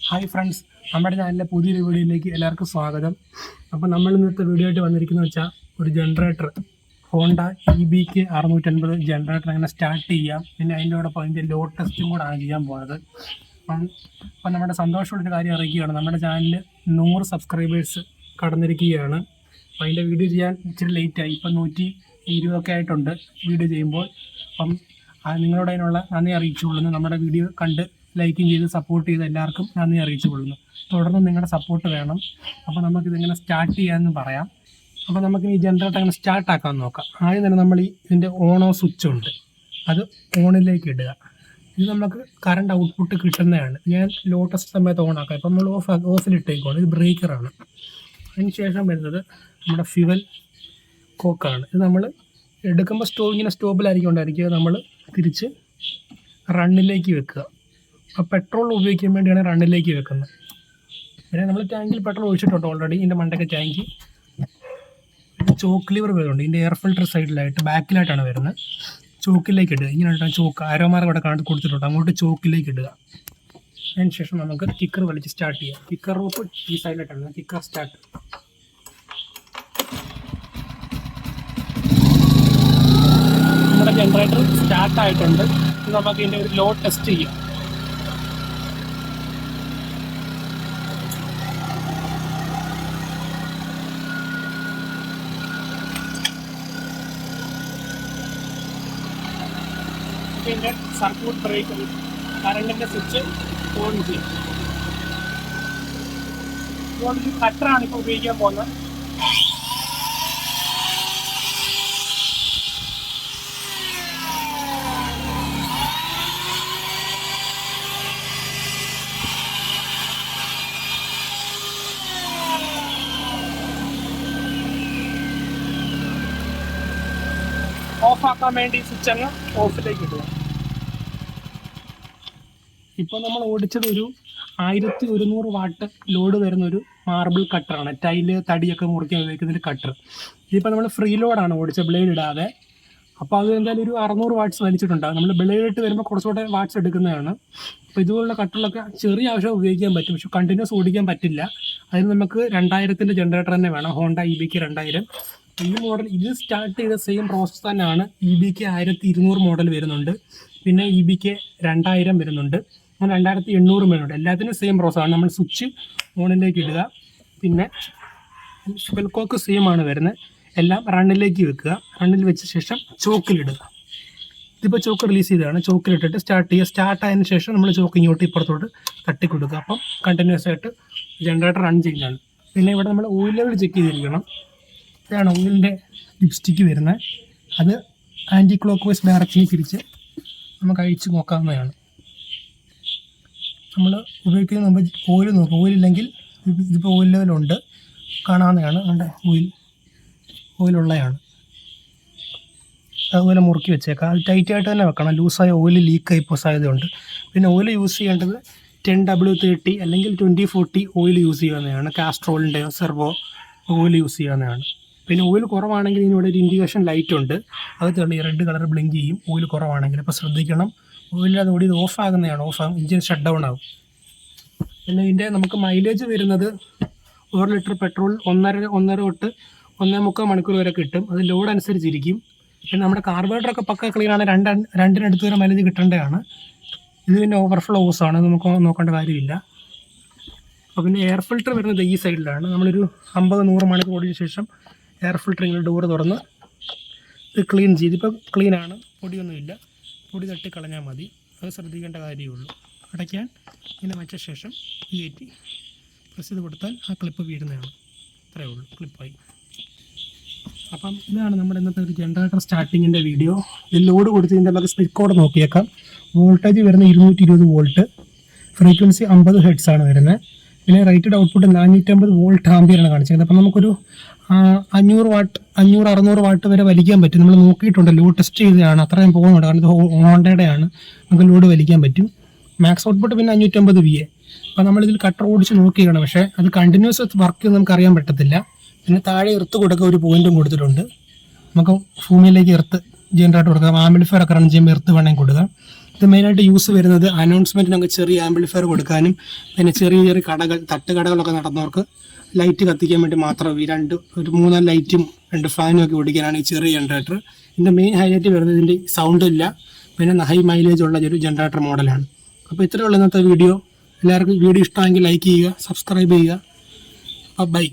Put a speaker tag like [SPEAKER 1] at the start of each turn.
[SPEAKER 1] Hi friends, നമ്മുടെ ചാനലിലെ പുതിയൊരു വീഡിയോയിലേക്ക് എല്ലാവർക്കും സ്വാഗതം. അപ്പോൾ നമ്മൾ ഇന്നത്തെ വീഡിയോ ആയിട്ട് വന്നിരിക്കുന്നത് വെച്ചാൽ ഒരു ജനറേറ്റർ ഹോണ്ട EBK 650 ജനറേറ്റർ എങ്ങനെ സ്റ്റാർട്ട് ചെയ്യാം, പിന്നെ അതിൻ്റെയോടൊപ്പം അതിൻ്റെ ലോഡ് ടെസ്റ്റും കൂടാണ് ചെയ്യാൻ പോകുന്നത്. അപ്പം നമ്മുടെ സന്തോഷമുള്ളൊരു കാര്യം അറിയിക്കുകയാണ്, നമ്മുടെ ചാനലിൽ 100 സബ്സ്ക്രൈബേഴ്സ് കടന്നിരിക്കുകയാണ്. അപ്പോൾ അതിൻ്റെ വീഡിയോ ചെയ്യാൻ ഇച്ചിരി ലേറ്റായി, ഇപ്പം 120 ആയിട്ടുണ്ട് വീഡിയോ ചെയ്യുമ്പോൾ. അപ്പം നിങ്ങളോട് അതിനുള്ള നന്ദി അറിയിച്ചുകൊള്ളുന്നു. നമ്മുടെ വീഡിയോ കണ്ട് ലൈക്കും ചെയ്ത് സപ്പോർട്ട് ചെയ്ത് എല്ലാവർക്കും നന്ദി അറിയിച്ചുകൊള്ളുന്നു. തുടർന്ന് നിങ്ങളുടെ സപ്പോർട്ട് വേണം. അപ്പോൾ നമുക്കിതെങ്ങനെ സ്റ്റാർട്ട് ചെയ്യാമെന്ന് പറയാം. അപ്പോൾ നമുക്കിനി ഈ ജനറേറ്റർ അങ്ങനെ സ്റ്റാർട്ടാക്കാൻ നോക്കാം. ആദ്യം തന്നെ നമ്മൾ ഇതിൻ്റെ ഓണോ സ്വിച്ച് ഉണ്ട്, അത് ഓണിലേക്ക് ഇടുക. ഇത് നമുക്ക് കറണ്ട് ഔട്ട്പുട്ട് കിട്ടുന്നതാണ്. ഞാൻ ലോ ടെസ്റ്റ് സമയത്ത് ഓണാക്കാം. ഇപ്പം നമ്മൾ ഓഫിലിട്ടേക്കാണ്. ഇത് ബ്രേക്കറാണ്. അതിന് ശേഷം വരുന്നത് നമ്മുടെ ഫ്യുവൽ കോക്കാണ്. ഇത് നമ്മൾ എടുക്കുമ്പോൾ ഇങ്ങനെ സ്റ്റോപ്പിലായിരിക്കും ഉണ്ടായിരിക്കുക. നമ്മൾ തിരിച്ച് റണ്ണിലേക്ക് വെക്കുക. അപ്പോൾ പെട്രോൾ ഉപയോഗിക്കാൻ വേണ്ടിയാണ് റണ്ണിലേക്ക് വെക്കുന്നത്. പിന്നെ നമ്മൾ ടാങ്കിൽ പെട്രോൾ ഒഴിച്ചിട്ടുണ്ട് ഓൾറെഡി. ഇതിൻ്റെ മണ്ടയ്ക്ക് ടാങ്ക് ചോക്ക് ലിവർ വരുന്നുണ്ട്. ഇതിൻ്റെ എയർ ഫിൽറ്റർ സൈഡിലായിട്ട് ബാക്കിലായിട്ടാണ് വരുന്നത്. ചോക്കിലേക്ക് ഇടുക. ഇങ്ങനെ ചോക്ക് ആരോമാർക്ക് ഇവിടെ കൊടുത്തിട്ടുണ്ട്, അങ്ങോട്ട് ചോക്കിലേക്ക് ഇടുക. അതിന് ശേഷം നമുക്ക് കിക്കർ വലിച്ച് സ്റ്റാർട്ട് ചെയ്യാം. കിക്കർ റോപ്പ് ഈ സൈഡിലായിട്ടാണ്. Kicker start. നമ്മുടെ ജനറേറ്റർ സ്റ്റാർട്ടായിട്ടുണ്ട്. ഇത് നമുക്ക് ഇതിൻ്റെ ഒരു ലോഡ് ടെസ്റ്റ് ചെയ്യാം. ഇതിൻ്റെ സർക്യൂട്ട് ബ്രേക്കർ കറണ്ടിൻ്റെ സ്വിച്ച് ഓൺ ചെയ്യും. അതുകൊണ്ട് ഈ കട്ടറാണ് ഇപ്പോൾ ഉപയോഗിക്കാൻ പോകുന്നത്. ഓഫാക്കാൻ വേണ്ടി സ്വിച്ച് അങ്ങ് ഓഫിലേക്ക് ഇടുക. ഇപ്പോൾ നമ്മൾ ഓടിച്ചത് ഒരു 1100 വാട്ട് ലോഡ് വരുന്നൊരു മാർബിൾ കട്ടറാണ്. ടൈല് തടിയൊക്കെ മുറിക്കാൻ ഉപയോഗിക്കുന്നൊരു കട്ടർ. ഇതിപ്പോൾ നമ്മൾ ഫ്രീ ലോഡാണ് ഓടിച്ചത്, ബ്ലേഡ് ഇടാതെ. അപ്പോൾ അത് എന്തായാലും ഒരു 600 വാട്ട്സ് വലിച്ചിട്ടുണ്ടാകും. നമ്മൾ ബ്ലേഡ് ഇട്ട് വരുമ്പോൾ കുറച്ചുകൂടെ വാട്ട്സ് എടുക്കുന്നതാണ്. അപ്പോൾ ഇതുപോലുള്ള കട്ടറിലൊക്കെ ചെറിയ ആവശ്യം ഉപയോഗിക്കാൻ പറ്റും, പക്ഷെ കണ്ടിന്യൂസ് ഓടിക്കാൻ പറ്റില്ല. അതിന് നമുക്ക് 2000 ജനറേറ്റർ തന്നെ വേണം. Honda EBK 2000. ഈ മോഡൽ ഇത് സ്റ്റാർട്ട് ചെയ്ത സെയിം പ്രോസസ് തന്നെയാണ്. EBK 1200 മോഡൽ വരുന്നുണ്ട്, പിന്നെ EBK 2000 വരുന്നുണ്ട്, അങ്ങനെ 2800 വരുന്നുണ്ട്. എല്ലാത്തിനും സെയിം പ്രോസസ്സാണ്. നമ്മൾ സ്വിച്ച് ഓണിലേക്ക് ഇടുക, പിന്നെ സ്പെൽക്കോക്ക് സെയിം ആണ് വരുന്നത്. എല്ലാം റണ്ണിലേക്ക് വെക്കുക. റണ്ണിൽ വെച്ച ശേഷം ചോക്കിലിടുക. ഇതിപ്പോൾ ചോക്ക് റിലീസ് ചെയ്തതാണ്. ചോക്കിലിട്ടിട്ട് സ്റ്റാർട്ട് ചെയ്യുക. സ്റ്റാർട്ടായതിനു ശേഷം നമ്മൾ ചോക്ക് ഇങ്ങോട്ട് ഇപ്പുറത്തോട്ട് തട്ടിക്കൊടുക്കുക. അപ്പം കണ്ടിന്യൂസ് ആയിട്ട് ജനറേറ്റർ റൺ ചെയ്യുന്നതാണ്. പിന്നെ ഇവിടെ നമ്മൾ ഓയിൽ ലെവൽ ചെക്ക് ചെയ്തിരിക്കണം. ഇതാണ് ഓയിലിൻ്റെ ലിപ്സ്റ്റിക്ക് വരുന്നത്. അത് ആൻറ്റി ക്ലോക്ക് വൈസ് ഡയറക്ഷനിൽ തിരിച്ച് നമുക്ക് അഴിച്ച് നോക്കാവുന്നതാണ്. നമ്മൾ ഉപയോഗിക്കുന്ന മുമ്പ് ഓയിൽ നോക്കും. ഓയിലില്ലെങ്കിൽ ഇതിപ്പോൾ ഓയിൽ ലെവലുണ്ട്, കാണാവുന്നതാണ്. അതുകൊണ്ട് ഓയിലുള്ളതാണ്. അതുപോലെ മുറുക്കി വെച്ചേക്കാം. അത് ടൈറ്റായിട്ട് തന്നെ വെക്കണം. ലൂസായ ഓയിൽ ലീക്കായി ഇപ്പോൾ സാധ്യതയുണ്ട്. പിന്നെ ഓയിൽ യൂസ് ചെയ്യേണ്ടത് 10W30 അല്ലെങ്കിൽ 2040 ഓയിൽ യൂസ് ചെയ്യാവുന്നതാണ്. കാസ്ട്രോളിൻ്റെ സെർവോ ഓയിൽ യൂസ് ചെയ്യാവുന്നതാണ്. പിന്നെ ഓയിൽ കുറവാണെങ്കിൽ ഇതിനോട് ഒരു ഇൻഡിക്കേഷൻ ലൈറ്റ് ഉണ്ട്, അത് തെളി റെഡ് കളർ ബ്ലിങ്ക് ചെയ്യും ഓയിൽ കുറവാണെങ്കിൽ. അപ്പോൾ ശ്രദ്ധിക്കണം. ഓയിലില്ലാതെ ഓടി ഇത് ഓഫാകുന്നതാണ്. ഓഫാകും, എഞ്ചിൻ ഷട്ട് ഡൗൺ ആകും. പിന്നെ ഇതിൻ്റെ നമുക്ക് മൈലേജ് വരുന്നത് 1 ലിറ്റർ പെട്രോൾ 1.5 തൊട്ട് 1.25 മണിക്കൂർ വരെ കിട്ടും. അത് ലോഡ് അനുസരിച്ചിരിക്കും. പിന്നെ നമ്മുടെ കാർബറേറ്ററൊക്കെ പക്ക ക്ലീനാണ്. രണ്ടിനടുത്ത് വരെ മൈലേജ് കിട്ടേണ്ടതാണ്. ഇത് പിന്നെ ഓവർഫ്ലോ ഓസാണ്, നമുക്ക് നോക്കേണ്ട കാര്യമില്ല. അപ്പോൾ പിന്നെ എയർ ഫിൽറ്റർ വരുന്നത് ഈ സൈഡിലാണ്. നമ്മളൊരു 50-100 മണിക്കൂർ ഓടിയ ശേഷം എയർ ഫിൽറ്ററിങ്ങിൽ ഡോറ് തുറന്ന് ഇത് ക്ലീൻ ചെയ്ത്. ഇപ്പോൾ ക്ലീനാണ്, പൊടിയൊന്നുമില്ല. പൊടി തട്ടി കളഞ്ഞാൽ മതി. അത് ശ്രദ്ധിക്കേണ്ട കാര്യമേ ഉള്ളൂ. അടയ്ക്കാൻ ഇങ്ങനെ വെച്ച ശേഷം കയറ്റി പ്രസ് ചെയ്ത് കൊടുത്താൽ ആ ക്ലിപ്പ് വീഴുന്നതാണ്. അത്രയേ ഉള്ളൂ, ക്ലിപ്പായി. അപ്പം ഇതാണ് നമ്മുടെ ഇന്നത്തെ ഒരു ജനറേറ്റർ സ്റ്റാർട്ടിങ്ങിൻ്റെ വീഡിയോ. ഇത് ലോഡ് കൊടുത്തതിൻ്റെ നമുക്ക് സ്പെക് കോഡ് നോക്കിയേക്കാം. വോൾട്ടേജ് വരുന്ന 220 വോൾട്ട്, ഫ്രീക്വൻസി 50 ഹെർട്സ് ആണ് വരുന്നത്. പിന്നെ റേറ്റഡ് ഔട്ട്പുട്ട് 450 വോൾട്ട് ആംപിയറാണ് കാണിച്ചത്. അപ്പം നമുക്കൊരു 500-600 വാട്ട് വരെ വലിക്കാൻ പറ്റും. നമ്മൾ നോക്കിയിട്ടുണ്ട്, ലോഡ് ടെസ്റ്റ് ചെയ്തതാണ്. അത്രയും പോകുന്നുണ്ട്, കാരണം ഇത് ഹോണ്ടയുടെയാണ്. നമുക്ക് ലോഡ് വലിക്കാൻ പറ്റും. മാക്സ് ഔട്ട്പുട്ട് പിന്നെ 550 VA. അപ്പോൾ നമ്മളിതിൽ കട്ടർ ഓടിച്ച് നോക്കിയാണ്, പക്ഷേ അത് കണ്ടിന്യൂസ് വർക്ക് നമുക്ക് അറിയാൻ പറ്റത്തില്ല. പിന്നെ താഴെ എർത്ത് കൊടുക്കുക, ഒരു പോയിന്റും കൊടുത്തിട്ടുണ്ട്. നമുക്ക് ഭൂമിയിലേക്ക് എർത്ത് ജനറേറ്റർ കൊടുക്കാം. ആംപ്ലിഫയർ ഒക്കെ റൺ ചെയ്യുമ്പോൾ എർത്ത് വേണമെങ്കിൽ കൊടുക്കാം. ഇത് മെയിനായിട്ട് യൂസ് വരുന്നത് അനൗൺസ്മെൻറ്റിനൊക്കെ ചെറിയ ആംപ്ലിഫയർ കൊടുക്കാനും പിന്നെ ചെറിയ ചെറിയ കടകൾ തട്ടുകടകളൊക്കെ നടന്നവർക്ക് ലൈറ്റ് കത്തിക്കാൻ വേണ്ടി മാത്രം ഈ ഒരു 3 ലൈറ്റും 2 ഫാനും ഒക്കെ ഓടിക്കാനാണ് ഈ ചെറിയ ജനറേറ്റർ. ഇതിൻ്റെ മെയിൻ ഹൈലൈറ്റ് വരുന്നത് ഇതിൻ്റെ സൗണ്ട് ഇല്ല, പിന്നെ ഹൈ മൈലേജ് ഉള്ള ഒരു ജനറേറ്റർ മോഡലാണ്. അപ്പോൾ ഇത്രയുള്ള ഇന്നത്തെ വീഡിയോ. എല്ലാവർക്കും വീഡിയോ ഇഷ്ടമെങ്കിൽ ലൈക്ക് ചെയ്യുക, സബ്സ്ക്രൈബ് ചെയ്യുക. ബൈ.